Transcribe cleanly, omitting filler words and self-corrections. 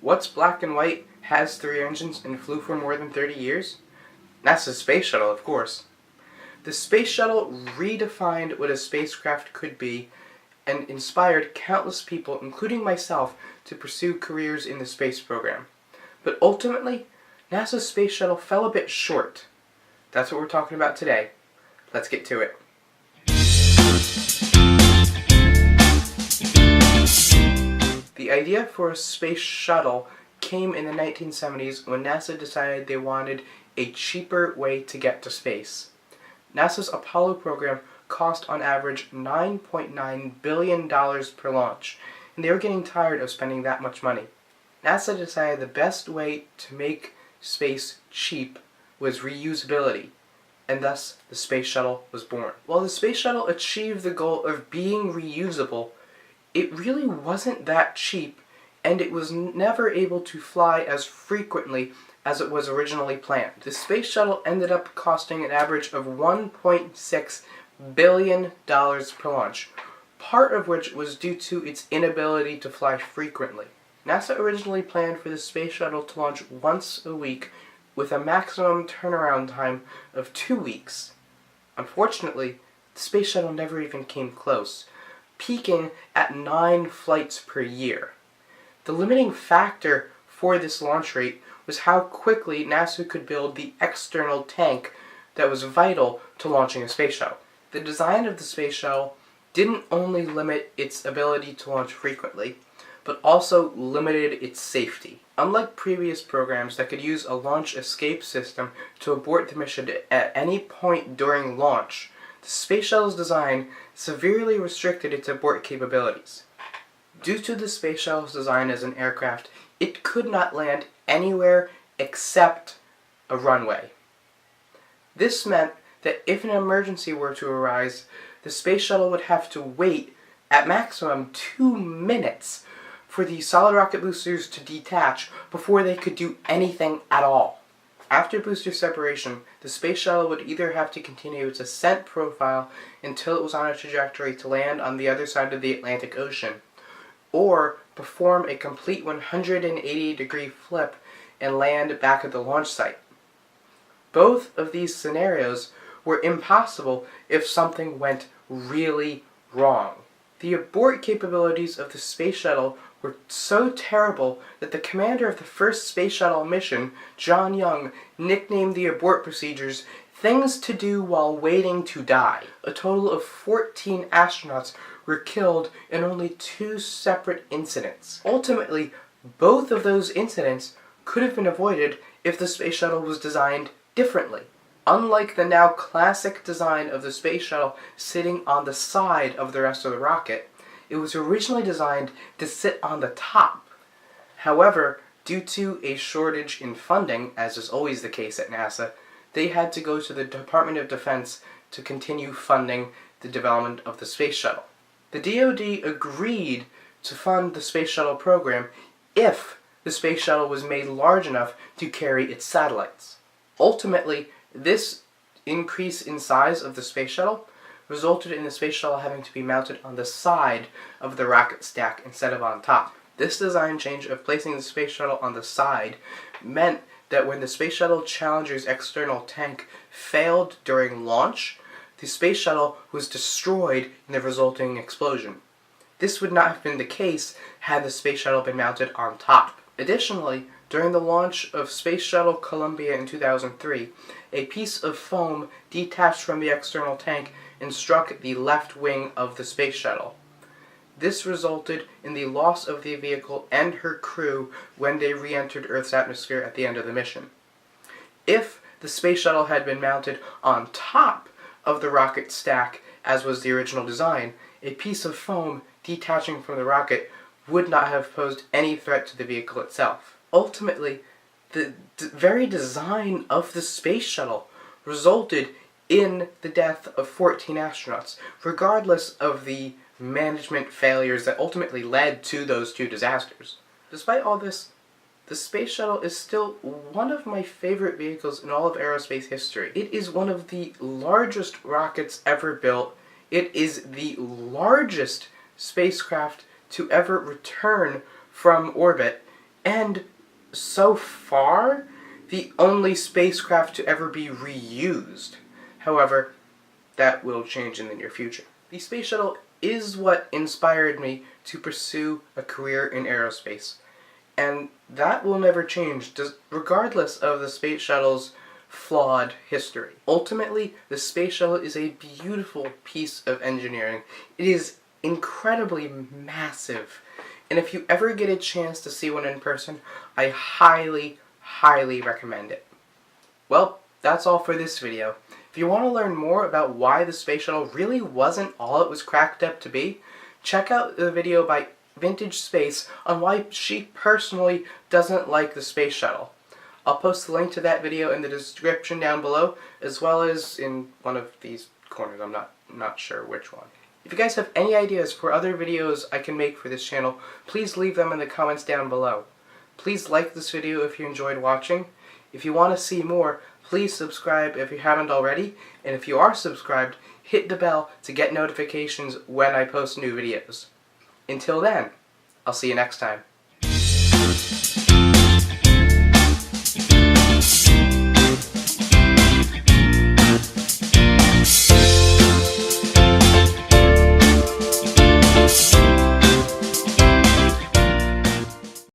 What's black and white, has 3 engines, and flew for more than 30 years? NASA's Space Shuttle, of course. The Space Shuttle redefined what a spacecraft could be and inspired countless people, including myself, to pursue careers in the space program. But ultimately, NASA's Space Shuttle fell a bit short. That's what we're talking about today. Let's get to it. The idea for a space shuttle came in the 1970s when NASA decided they wanted a cheaper way to get to space. NASA's Apollo program cost on average $9.9 billion per launch, and they were getting tired of spending that much money. NASA decided the best way to make space cheap was reusability, and thus the Space Shuttle was born. While the Space Shuttle achieved the goal of being reusable, it really wasn't that cheap, and it was never able to fly as frequently as it was originally planned. The Space Shuttle ended up costing an average of $1.6 billion per launch, part of which was due to its inability to fly frequently. NASA originally planned for the Space Shuttle to launch once a week with a maximum turnaround time of 2 weeks. Unfortunately, the Space Shuttle never even came close, peaking at 9 flights per year. The limiting factor for this launch rate was how quickly NASA could build the external tank that was vital to launching a space shuttle. The design of the Space Shuttle didn't only limit its ability to launch frequently, but also limited its safety. Unlike previous programs that could use a launch escape system to abort the mission at any point during launch, the Space Shuttle's design severely restricted its abort capabilities. Due to the Space Shuttle's design as an aircraft, it could not land anywhere except a runway. This meant that if an emergency were to arise, the Space Shuttle would have to wait at maximum 2 minutes for the solid rocket boosters to detach before they could do anything at all. After booster separation, the Space Shuttle would either have to continue its ascent profile until it was on a trajectory to land on the other side of the Atlantic Ocean, or perform a complete 180-degree flip and land back at the launch site. Both of these scenarios were impossible if something went really wrong. The abort capabilities of the Space Shuttle were so terrible that the commander of the first Space Shuttle mission, John Young, nicknamed the abort procedures "things to do while waiting to die." A total of 14 astronauts were killed in only 2 separate incidents. Ultimately, both of those incidents could have been avoided if the Space Shuttle was designed differently. Unlike the now classic design of the Space Shuttle sitting on the side of the rest of the rocket, it was originally designed to sit on the top. However, due to a shortage in funding, as is always the case at NASA, they had to go to the Department of Defense to continue funding the development of the Space Shuttle. The DoD agreed to fund the Space Shuttle program if the Space Shuttle was made large enough to carry its satellites. Ultimately, this increase in size of the Space Shuttle resulted in the Space Shuttle having to be mounted on the side of the rocket stack instead of on top. This design change of placing the Space Shuttle on the side meant that when the Space Shuttle Challenger's external tank failed during launch, the Space Shuttle was destroyed in the resulting explosion. This would not have been the case had the Space Shuttle been mounted on top. Additionally, during the launch of Space Shuttle Columbia in 2003, a piece of foam detached from the external tank and struck the left wing of the Space Shuttle. This resulted in the loss of the vehicle and her crew when they re-entered Earth's atmosphere at the end of the mission. If the Space Shuttle had been mounted on top of the rocket stack, as was the original design, a piece of foam detaching from the rocket would not have posed any threat to the vehicle itself. Ultimately, the very design of the Space Shuttle resulted in the death of 14 astronauts, regardless of the management failures that ultimately led to those 2 disasters. Despite all this, the Space Shuttle is still one of my favorite vehicles in all of aerospace history. It is one of the largest rockets ever built. It is the largest spacecraft to ever return from orbit. and so far, the only spacecraft to ever be reused. However, that will change in the near future. The Space Shuttle is what inspired me to pursue a career in aerospace, and that will never change, regardless of the Space Shuttle's flawed history. Ultimately, the Space Shuttle is a beautiful piece of engineering. It is incredibly massive, and if you ever get a chance to see one in person, I highly, highly recommend it. Well, that's all for this video. If you want to learn more about why the Space Shuttle really wasn't all it was cracked up to be, check out the video by Vintage Space on why she personally doesn't like the Space Shuttle. I'll post the link to that video in the description down below, as well as in one of these corners. I'm not sure which one. If you guys have any ideas for other videos I can make for this channel, please leave them in the comments down below. Please like this video if you enjoyed watching. If you want to see more, please subscribe if you haven't already, and if you are subscribed, hit the bell to get notifications when I post new videos. Until then, I'll see you next time.